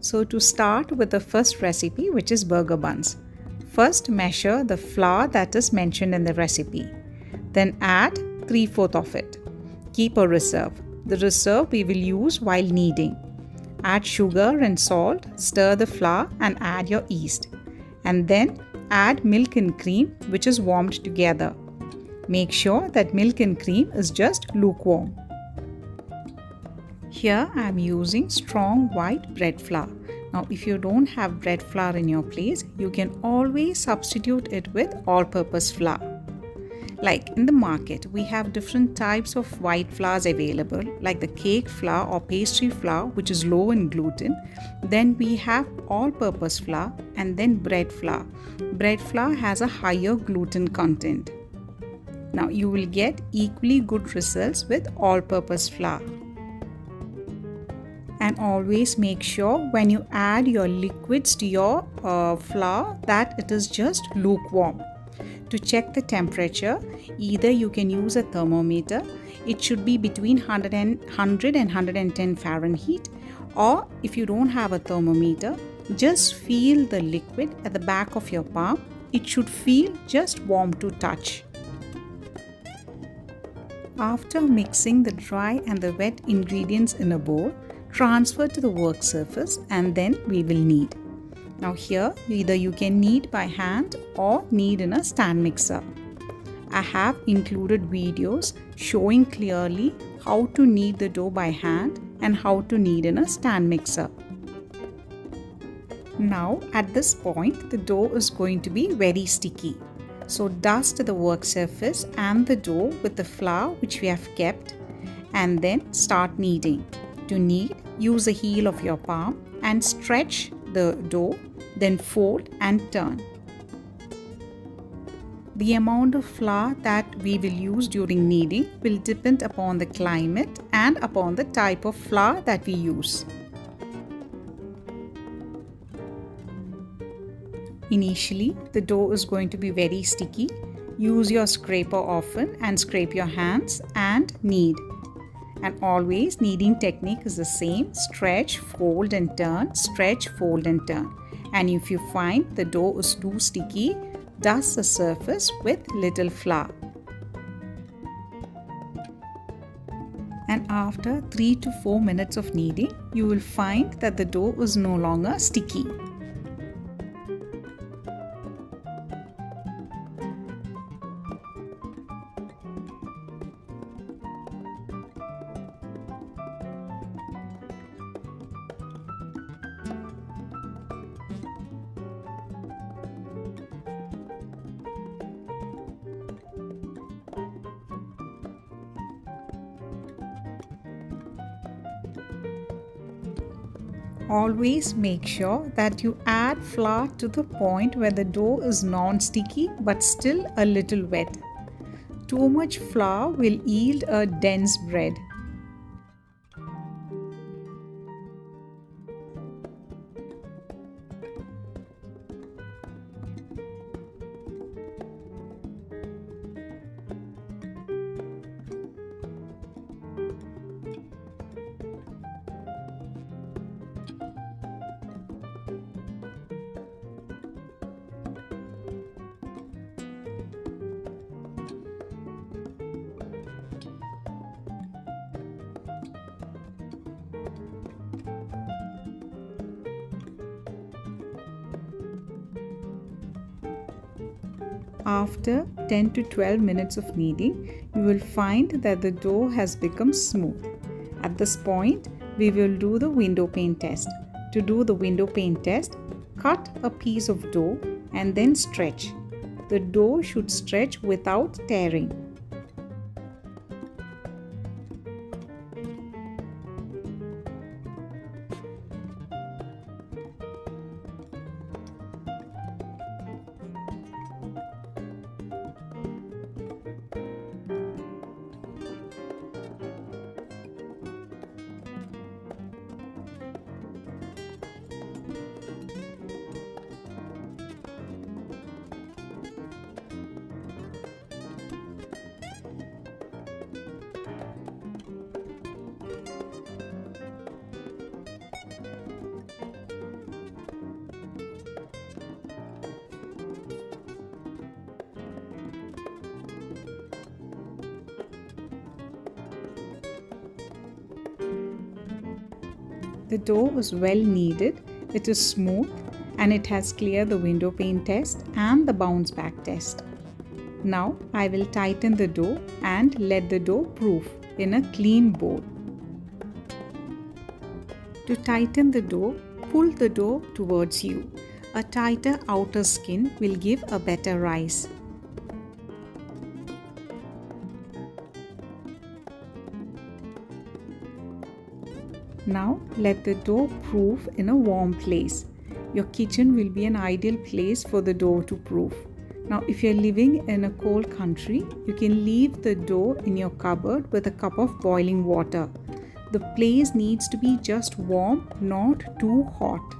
So to start with the first recipe, which is burger buns. First measure the flour that is mentioned in the recipe. Then add 3/4 of it. Keep a reserve. The reserve we will use while kneading. Add sugar and salt, stir the flour and add your yeast. And then add milk and cream which is warmed together. Make sure that milk and cream is just lukewarm. Here I am using strong white bread flour. Now if you don't have bread flour in your place, you can always substitute it with all-purpose flour. Like in the market, we have different types of white flours available, like the cake flour or pastry flour, which is low in gluten. Then we have all-purpose flour and then bread flour. Bread flour has a higher gluten content. Now you will get equally good results with all-purpose flour. And always make sure when you add your liquids to your flour that it is just lukewarm. To check the temperature, either you can use a thermometer. It should be between 100 and 110 Fahrenheit, or if you don't have a thermometer, just feel the liquid at the back of your palm. It should feel just warm to touch. After mixing the dry and the wet ingredients in a bowl, transfer to the work surface and then we will knead. Now here, either you can knead by hand or knead in a stand mixer. I have included videos showing clearly how to knead the dough by hand and how to knead in a stand mixer. Now at this point, the dough is going to be very sticky. So dust the work surface and the dough with the flour which we have kept and then start kneading. To knead, use the heel of your palm and stretch the dough, then fold and turn. The amount of flour that we will use during kneading will depend upon the climate and upon the type of flour that we use. Initially, the dough is going to be very sticky. Use your scraper often and scrape your hands and knead. And always kneading technique is the same: stretch, fold and turn, stretch, fold and turn. And if you find the dough is too sticky, dust the surface with little flour. And after 3 to 4 minutes of kneading, you will find that the dough is no longer sticky. Always make sure that you add flour to the point where the dough is non-sticky but still a little wet. Too much flour will yield a dense bread. After 10 to 12 minutes of kneading, you will find that the dough has become smooth. At this point, we will do the window pane test. To do the window pane test, cut a piece of dough and then stretch. The dough should stretch without tearing. The dough is well kneaded, it is smooth, and it has cleared the window pane test and the bounce back test. Now I will tighten the dough and let the dough proof in a clean bowl. To tighten the dough, pull the dough towards you. A tighter outer skin will give a better rise. Now let the dough proof in a warm place. Your kitchen will be an ideal place for the dough to proof. Now if you're living in a cold country, you can leave the dough in your cupboard with a cup of boiling water. The place needs to be just warm, not too hot.